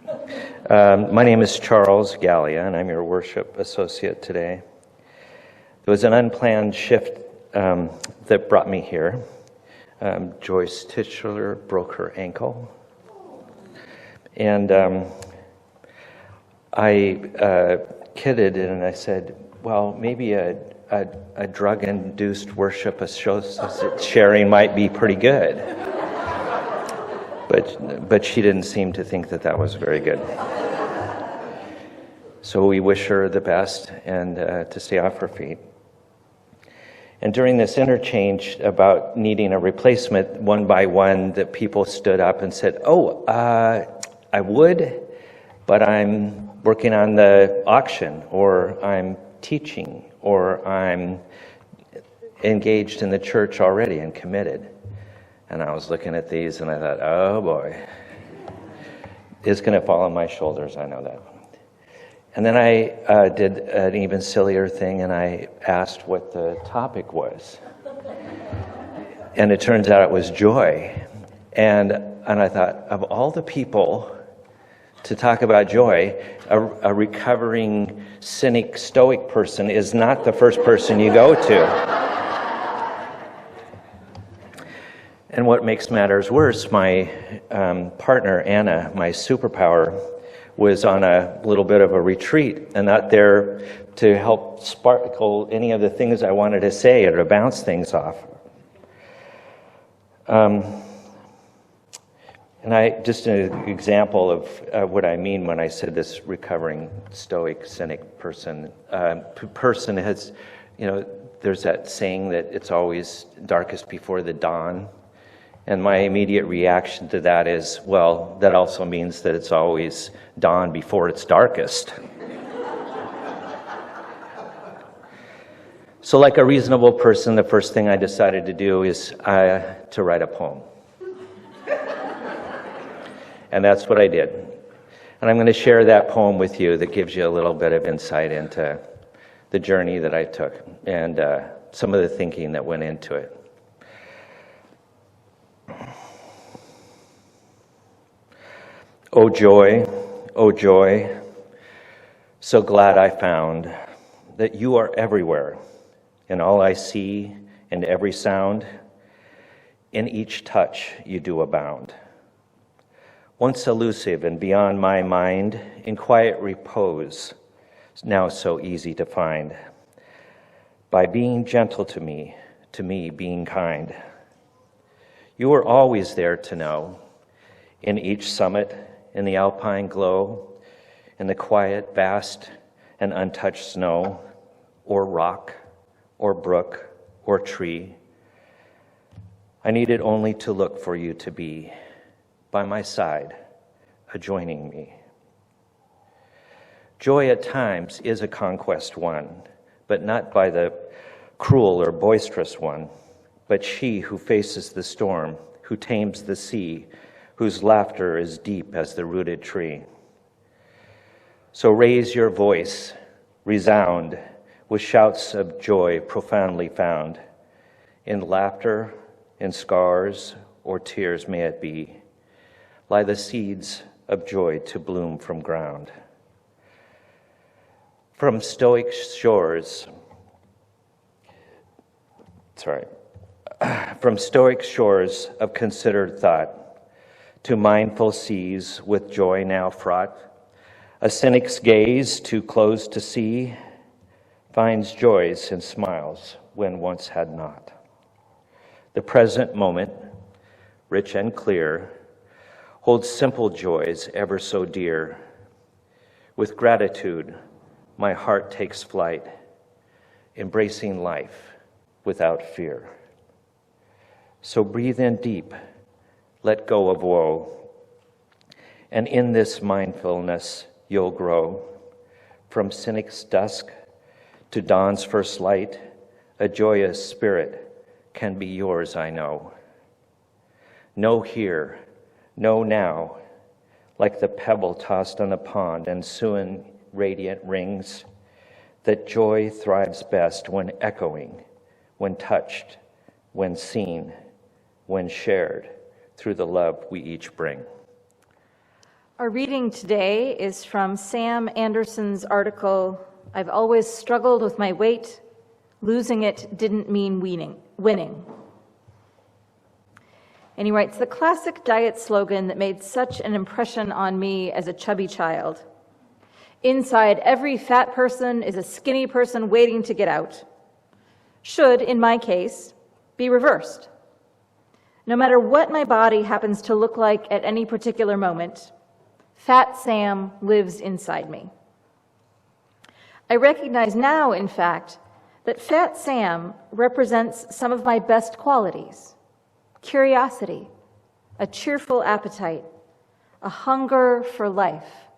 My name is Charles Gallia, and I'm your worship associate today. There was an unplanned shift that brought me here. Joyce Titchler broke her ankle, and I kidded and I said, well, maybe a drug-induced worship sharing might be pretty good. But she didn't seem to think that was very good. So we wish her the best and to stay off her feet. And during this interchange about needing a replacement, one by one, the people stood up and said, I would, but I'm working on the auction, or I'm teaching, or I'm engaged in the church already and committed. And I was looking at these and I thought, oh boy, it's going to fall on my shoulders, I know that. And then I did an even sillier thing and I asked what the topic was. And it turns out it was joy. And I thought, of all the people to talk about joy, a recovering cynic, stoic person is not the first person you go to. And what makes matters worse, my partner, Anna, my superpower, was on a little bit of a retreat and not there to help sparkle any of the things I wanted to say or to bounce things off. And just an example of what I mean when I said this recovering stoic, cynic person. Person has, there's that saying that it's always darkest before the dawn. And my immediate reaction to that is, well, that also means that it's always dawn before it's darkest. So like a reasonable person, the first thing I decided to do is to write a poem. And that's what I did. And I'm going to share that poem with you that gives you a little bit of insight into the journey that I took and some of the thinking that went into it. Oh joy, so glad I found that you are everywhere, in all I see and every sound. In each touch you do abound. Once elusive and beyond my mind, in quiet repose, now so easy to find. By being gentle to me being kind. You are always there to know, in each summit, in the alpine glow, in the quiet, vast, and untouched snow, or rock, or brook, or tree. I needed only to look for you to be by my side, adjoining me. Joy at times is a conquest won, but not by the cruel or boisterous one, but she who faces the storm, who tames the sea, whose laughter is deep as the rooted tree. So raise your voice, resound with shouts of joy profoundly found. In laughter, in scars, or tears may it be, lie the seeds of joy to bloom from ground. From stoic shores of considered thought, to mindful seas with joy now fraught, a cynic's gaze too close to see finds joys and smiles when once had not. The present moment, rich and clear, holds simple joys ever so dear. With gratitude, my heart takes flight, embracing life without fear. So breathe in deep, let go of woe, and in this mindfulness you'll grow. From cynic's dusk to dawn's first light, a joyous spirit can be yours, I know. Know here, know now, like the pebble tossed on a pond and soon radiant rings, that joy thrives best when echoing, when touched, when seen, when shared through the love we each bring. Our reading today is from Sam Anderson's article, "I've always struggled with my weight. Losing it didn't mean winning." And he writes, "The classic diet slogan that made such an impression on me as a chubby child. Inside every fat person is a skinny person waiting to get out. Should, in my case, be reversed. No matter what my body happens to look like at any particular moment, Fat Sam lives inside me. I recognize now, in fact, that Fat Sam represents some of my best qualities: curiosity, a cheerful appetite, a hunger for life,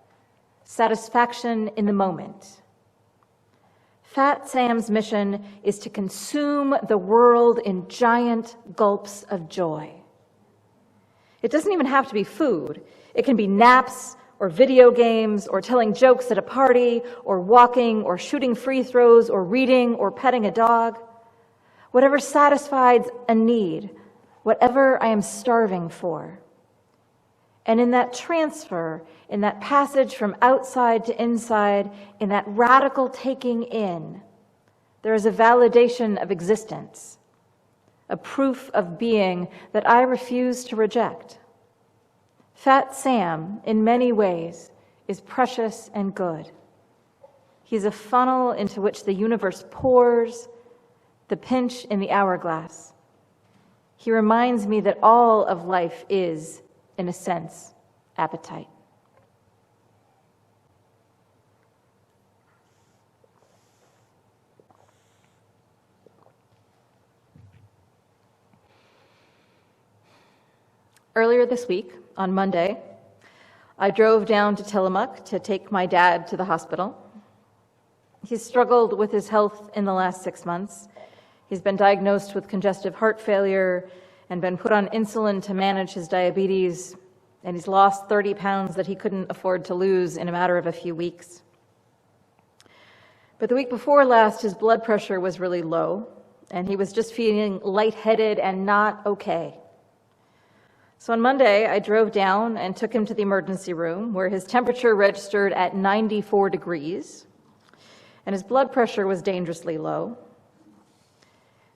satisfaction in the moment. Fat Sam's mission is to consume the world in giant gulps of joy. It doesn't even have to be food. It can be naps or video games or telling jokes at a party or walking or shooting free throws or reading or petting a dog. Whatever satisfies a need, whatever I am starving for. And in that transfer, in that passage from outside to inside, in that radical taking in, there is a validation of existence, a proof of being that I refuse to reject. Fat Sam, in many ways, is precious and good. He's a funnel into which the universe pours, the pinch in the hourglass. He reminds me that all of life is, in a sense, appetite. Earlier this week, on Monday, I drove down to Tillamook to take my dad to the hospital. He's struggled with his health in the last 6 months. He's been diagnosed with congestive heart failure and been put on insulin to manage his diabetes, and he's lost 30 pounds that he couldn't afford to lose in a matter of a few weeks. But the week before last, his blood pressure was really low, and he was just feeling lightheaded and not okay. So on Monday, I drove down and took him to the emergency room, where his temperature registered at 94 degrees, and his blood pressure was dangerously low.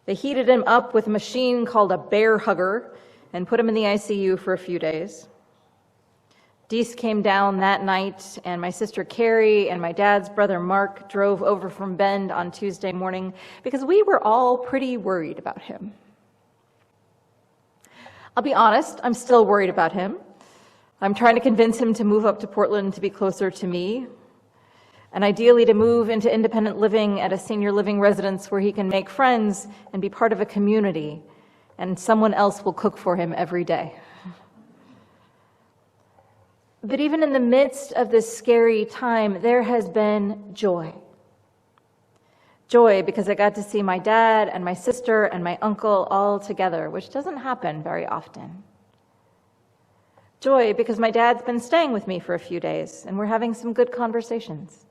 They heated him up with a machine called a bear hugger and put him in the ICU for a few days. Deese came down that night, and my sister Carrie and my dad's brother Mark drove over from Bend on Tuesday morning because we were all pretty worried about him. I'll be honest, I'm still worried about him. I'm trying to convince him to move up to Portland to be closer to me, and ideally to move into independent living at a senior living residence where he can make friends and be part of a community, and someone else will cook for him every day. But even in the midst of this scary time, there has been joy. Joy because I got to see my dad and my sister and my uncle all together, which doesn't happen very often. Joy because my dad's been staying with me for a few days and we're having some good conversations.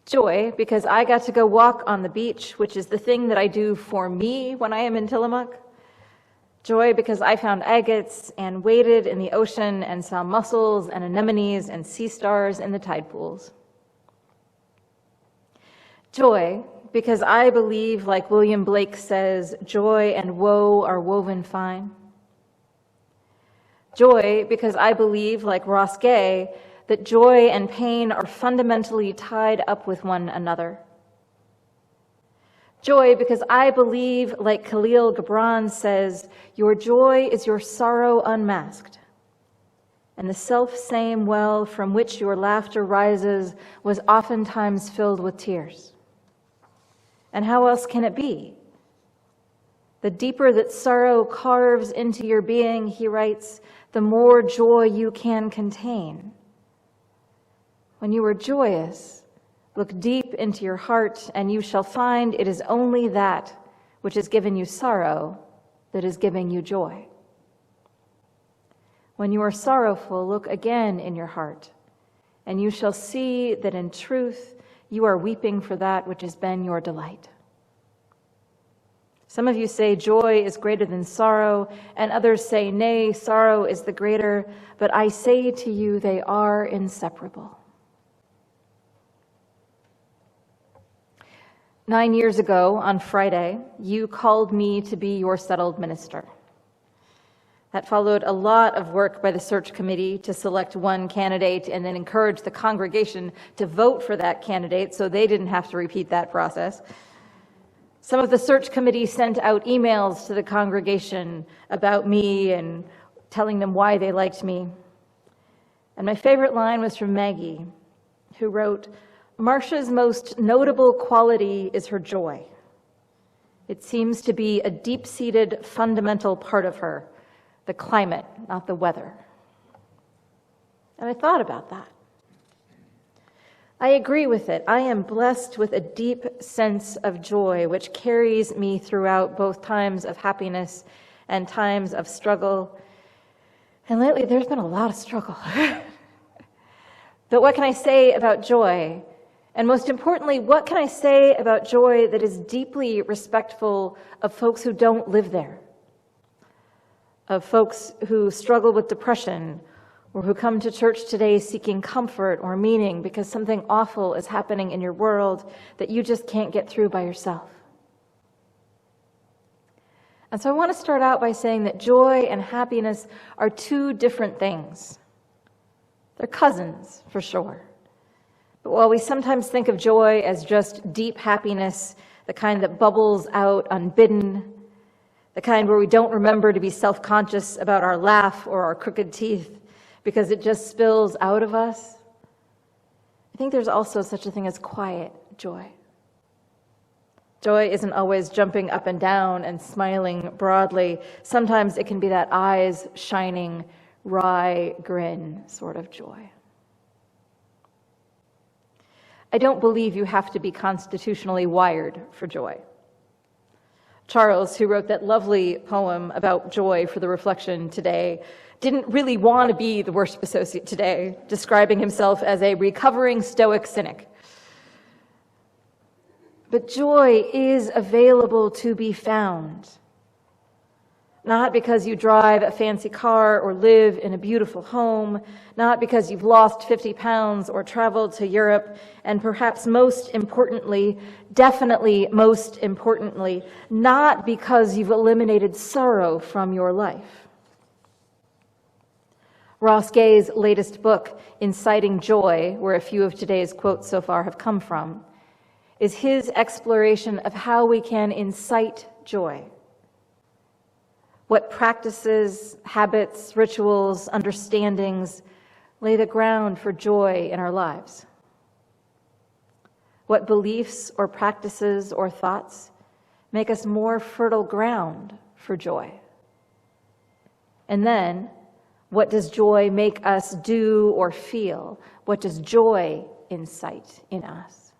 Joy because I got to go walk on the beach, which is the thing that I do for me when I am in Tillamook. Joy because I found agates and waded in the ocean and saw mussels and anemones and sea stars in the tide pools. Joy because I believe, like William Blake says, joy and woe are woven fine. Joy because I believe, like Ross Gay, that joy and pain are fundamentally tied up with one another. Joy because I believe, like Khalil Gibran says, your joy is your sorrow unmasked, and the self-same well from which your laughter rises was oftentimes filled with tears. And how else can it be? The deeper that sorrow carves into your being, he writes, the more joy you can contain. When you are joyous, look deep into your heart, and you shall find it is only that which has given you sorrow that is giving you joy. When you are sorrowful, look again in your heart, and you shall see that in truth you are weeping for that which has been your delight. Some of you say joy is greater than sorrow, and others say, nay, sorrow is the greater, but I say to you, they are inseparable. 9 years ago, on Friday, you called me to be your settled minister. That followed a lot of work by the search committee to select one candidate and then encourage the congregation to vote for that candidate so they didn't have to repeat that process. Some of the search committee sent out emails to the congregation about me and telling them why they liked me. And my favorite line was from Maggie, who wrote, "Marcia's most notable quality is her joy. It seems to be a deep-seated, fundamental part of her, the climate, not the weather." And I thought about that. I agree with it. I am blessed with a deep sense of joy, which carries me throughout both times of happiness and times of struggle. And lately, there's been a lot of struggle. But what can I say about joy? And most importantly, what can I say about joy that is deeply respectful of folks who don't live there? Of folks who struggle with depression, or who come to church today seeking comfort or meaning because something awful is happening in your world that you just can't get through by yourself. And so I want to start out by saying that joy and happiness are two different things. They're cousins, for sure. But while we sometimes think of joy as just deep happiness, the kind that bubbles out unbidden, the kind where we don't remember to be self-conscious about our laugh or our crooked teeth because it just spills out of us, I think there's also such a thing as quiet joy. Joy isn't always jumping up and down and smiling broadly. Sometimes it can be that eyes shining, wry grin sort of joy. I don't believe you have to be constitutionally wired for joy. Charles, who wrote that lovely poem about joy for the reflection today, didn't really want to be the worship associate today, describing himself as a recovering Stoic cynic. But joy is available to be found. Not because you drive a fancy car or live in a beautiful home, not because you've lost 50 pounds or traveled to Europe, and perhaps most importantly, definitely most importantly, not because you've eliminated sorrow from your life. Ross Gay's latest book, Inciting Joy, where a few of today's quotes so far have come from, is his exploration of how we can incite joy. What practices, habits, rituals, understandings lay the ground for joy in our lives? What beliefs or practices or thoughts make us more fertile ground for joy? And then, what does joy make us do or feel? What does joy incite in us?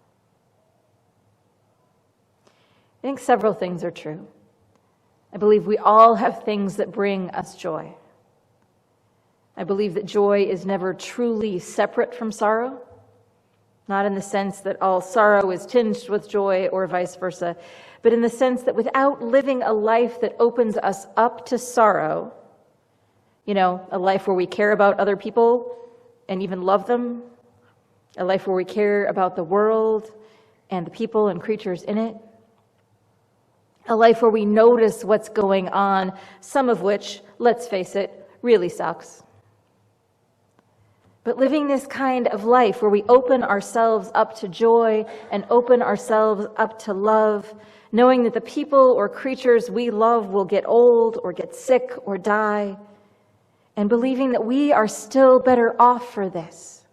I think several things are true. I believe we all have things that bring us joy. I believe that joy is never truly separate from sorrow, not in the sense that all sorrow is tinged with joy or vice versa, but in the sense that without living a life that opens us up to sorrow, a life where we care about other people and even love them, a life where we care about the world and the people and creatures in it, a life where we notice what's going on, some of which, let's face it, really sucks. But living this kind of life where we open ourselves up to joy and open ourselves up to love, knowing that the people or creatures we love will get old or get sick or die, and believing that we are still better off for this,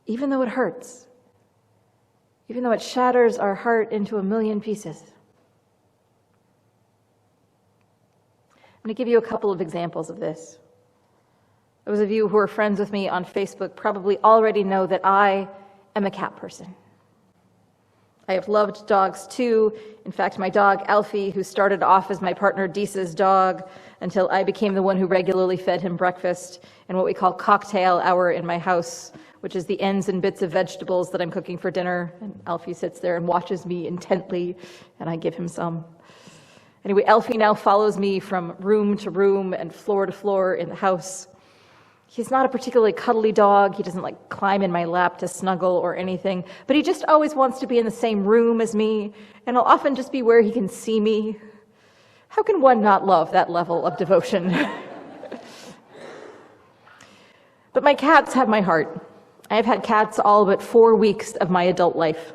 even though it hurts, even though it shatters our heart into a million pieces. I'm going to give you a couple of examples of this. Those of you who are friends with me on Facebook probably already know that I am a cat person. I have loved dogs too. In fact, my dog Alfie, who started off as my partner Deesa's dog until I became the one who regularly fed him breakfast in what we call cocktail hour in my house, which is the ends and bits of vegetables that I'm cooking for dinner. And Alfie sits there and watches me intently, and I give him some. Anyway, Elfie now follows me from room to room and floor to floor in the house. He's not a particularly cuddly dog. He doesn't like climb in my lap to snuggle or anything, but he just always wants to be in the same room as me, and I'll often just be where he can see me. How can one not love that level of devotion? But my cats have my heart. I've had cats all but 4 weeks of my adult life.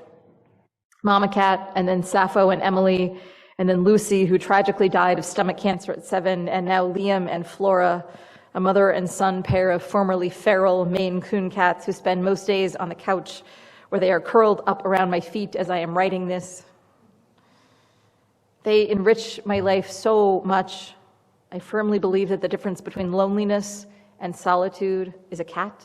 Mama cat, and then Sappho and Emily, and then Lucy, who tragically died of stomach cancer at 7, and now Liam and Flora, a mother and son pair of formerly feral Maine Coon cats who spend most days on the couch where they are curled up around my feet as I am writing this. They enrich my life so much. I firmly believe that the difference between loneliness and solitude is a cat.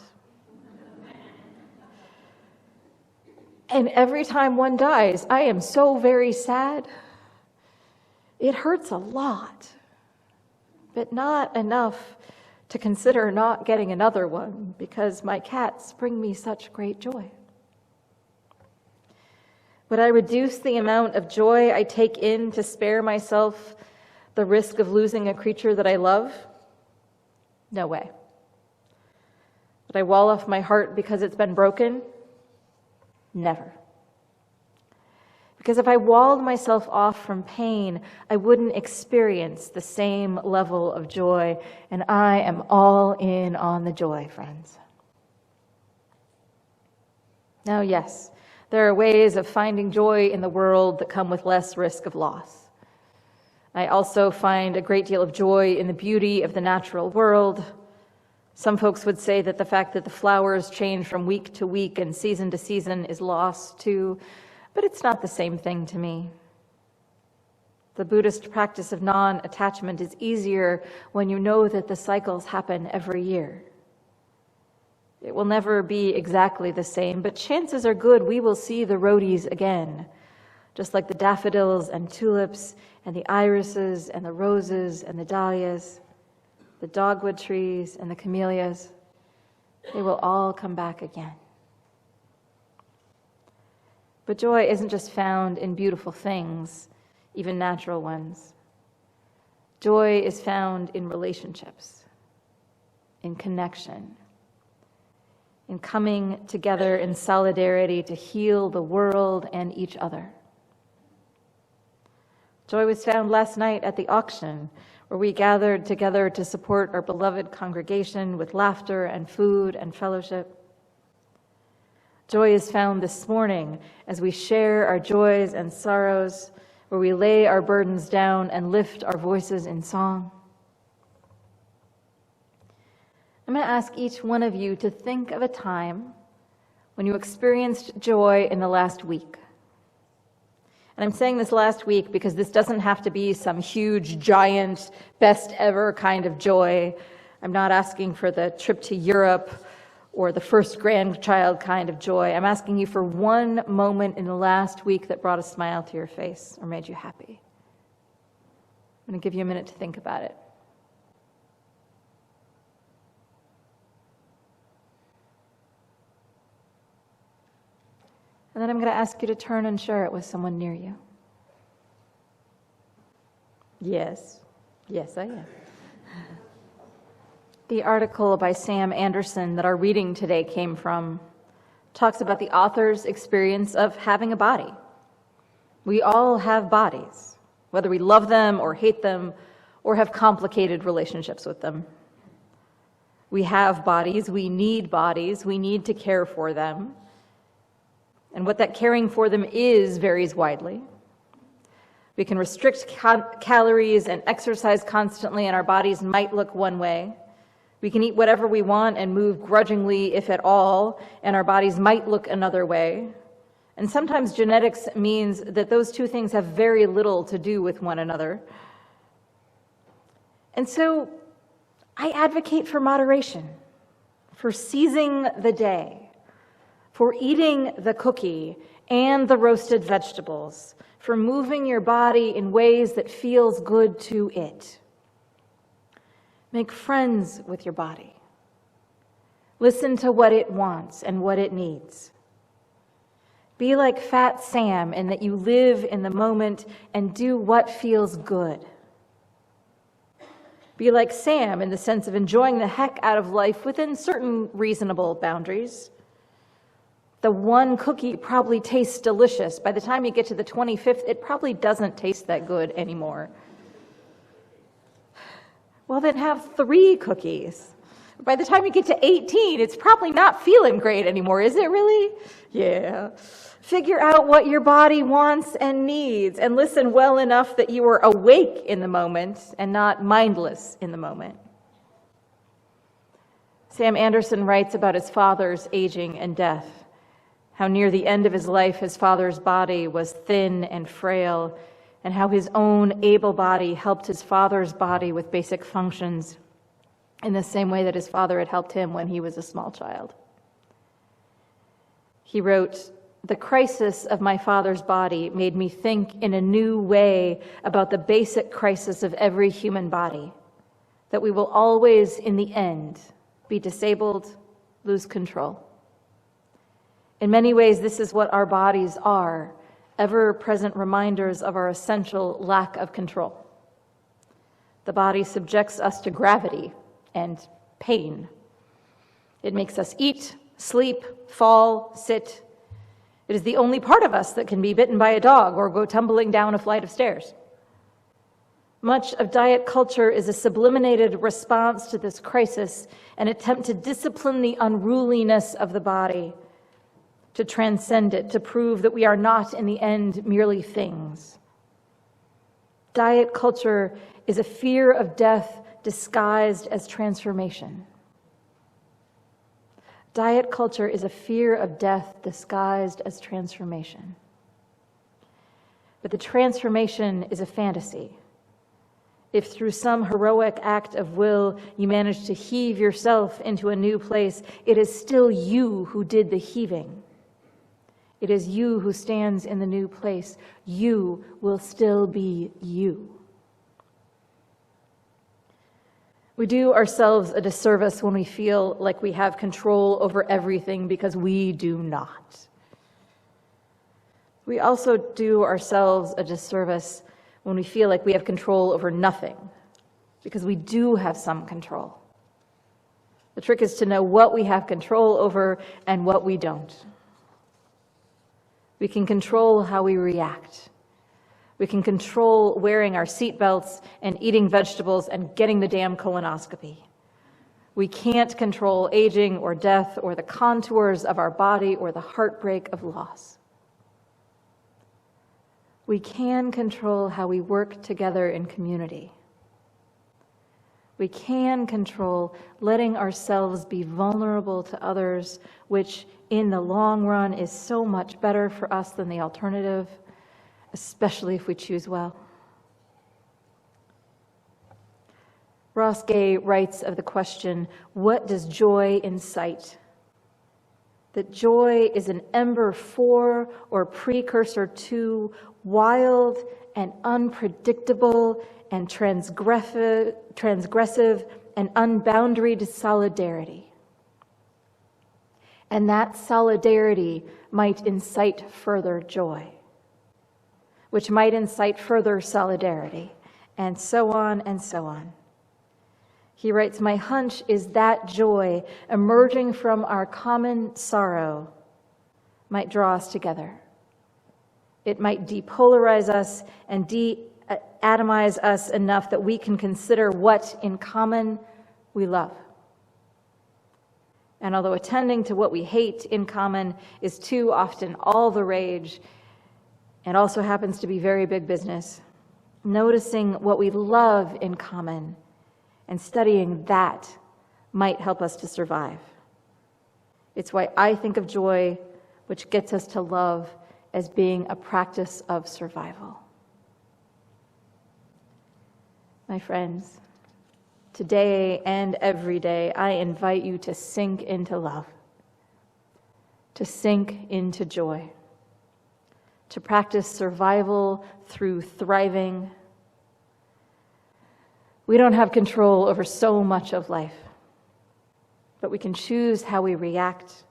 And every time one dies, I am so very sad. It hurts a lot, but not enough to consider not getting another one because my cats bring me such great joy. Would I reduce the amount of joy I take in to spare myself the risk of losing a creature that I love? No way. Would I wall off my heart because it's been broken? Never. Because if I walled myself off from pain, I wouldn't experience the same level of joy, and I am all in on the joy, friends. Now, yes, there are ways of finding joy in the world that come with less risk of loss. I also find a great deal of joy in the beauty of the natural world. Some folks would say that the fact that the flowers change from week to week and season to season is loss too, but it's not the same thing to me. The Buddhist practice of non-attachment is easier when you know that the cycles happen every year. It will never be exactly the same, but chances are good we will see the roadies again, just like the daffodils and tulips and the irises and the roses and the dahlias, the dogwood trees and the camellias. They will all come back again. But joy isn't just found in beautiful things, even natural ones. Joy is found in relationships, in connection, in coming together in solidarity to heal the world and each other. Joy was found last night at the auction, where we gathered together to support our beloved congregation with laughter and food and fellowship. Joy is found this morning as we share our joys and sorrows, where we lay our burdens down and lift our voices in song. I'm going to ask each one of you to think of a time when you experienced joy in the last week. And I'm saying this last week because this doesn't have to be some huge, giant, best ever kind of joy. I'm not asking for the trip to Europe or the first grandchild kind of joy. I'm asking you for one moment in the last week that brought a smile to your face or made you happy. I'm going to give you a minute to think about it. And then I'm going to ask you to turn and share it with someone near you. Yes, I am. The article by Sam Anderson that our reading today came from talks about the author's experience of having a body. We all have bodies, whether we love them or hate them or have complicated relationships with them. We have bodies, we need to care for them. And what that caring for them is varies widely. We can restrict calories and exercise constantly, and our bodies might look one way. We can eat whatever we want and move grudgingly, if at all, and our bodies might look another way. And sometimes genetics means that those two things have very little to do with one another. And so I advocate for moderation, for seizing the day, for eating the cookie and the roasted vegetables, for moving your body in ways that feels good to it. Make friends with your body. Listen to what it wants and what it needs. Be like Fat Sam in that you live in the moment and do what feels good. Be like Sam in the sense of enjoying the heck out of life within certain reasonable boundaries. The one cookie probably tastes delicious. By the time you get to the 25th, it probably doesn't taste that good anymore. Well, then have 3 cookies. By the time you get to 18, it's probably not feeling great anymore, is it really? Yeah. Figure out what your body wants and needs, and listen well enough that you are awake in the moment and not mindless in the moment. Sam Anderson writes about his father's aging and death, how near the end of his life his father's body was thin and frail, and how his own able body helped his father's body with basic functions in the same way that his father had helped him when he was a small child. He wrote, "The crisis of my father's body made me think in a new way about the basic crisis of every human body, that we will always, in the end, be disabled, lose control. In many ways, this is what our bodies are, ever-present reminders of our essential lack of control. The body subjects us to gravity and pain. It makes us eat, sleep, fall, sit. It is the only part of us that can be bitten by a dog or go tumbling down a flight of stairs. Much of diet culture is a subliminated response to this crisis, an attempt to discipline the unruliness of the body, to transcend it, to prove that we are not, in the end, merely things. Diet culture is a fear of death disguised as transformation. Diet culture is a fear of death disguised as transformation. But the transformation is a fantasy. If through some heroic act of will you manage to heave yourself into a new place, it is still you who did the heaving. It is you who stands in the new place. You will still be you. We do ourselves a disservice when we feel like we have control over everything, because we do not. We also do ourselves a disservice when we feel like we have control over nothing, because we do have some control. The trick is to know what we have control over and what we don't. We can control how we react. We can control wearing our seatbelts and eating vegetables and getting the damn colonoscopy. We can't control aging or death or the contours of our body or the heartbreak of loss. We can control how we work together in community. We can control letting ourselves be vulnerable to others, which in the long run is so much better for us than the alternative, especially if we choose well. Ross Gay writes of the question, what does joy incite? That joy is an ember for or precursor to wild and unpredictable and transgressive and unboundaried solidarity. And that solidarity might incite further joy, which might incite further solidarity, and so on and so on. He writes, my hunch is that joy emerging from our common sorrow might draw us together. It might depolarize us and de-atomize us enough that we can consider what in common we love. And although attending to what we hate in common is too often all the rage, and also happens to be very big business, noticing what we love in common and studying that might help us to survive. It's why I think of joy, which gets us to love, as being a practice of survival. My friends, today and every day, I invite you to sink into love, to sink into joy, to practice survival through thriving. We don't have control over so much of life, but we can choose how we react.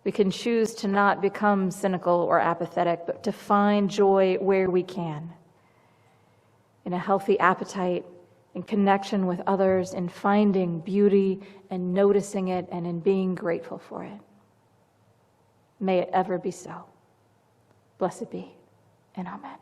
We can choose to not become cynical or apathetic, but to find joy where we can, in a healthy appetite, in connection with others, in finding beauty and noticing it, and in being grateful for it. May it ever be so. Blessed be, and amen.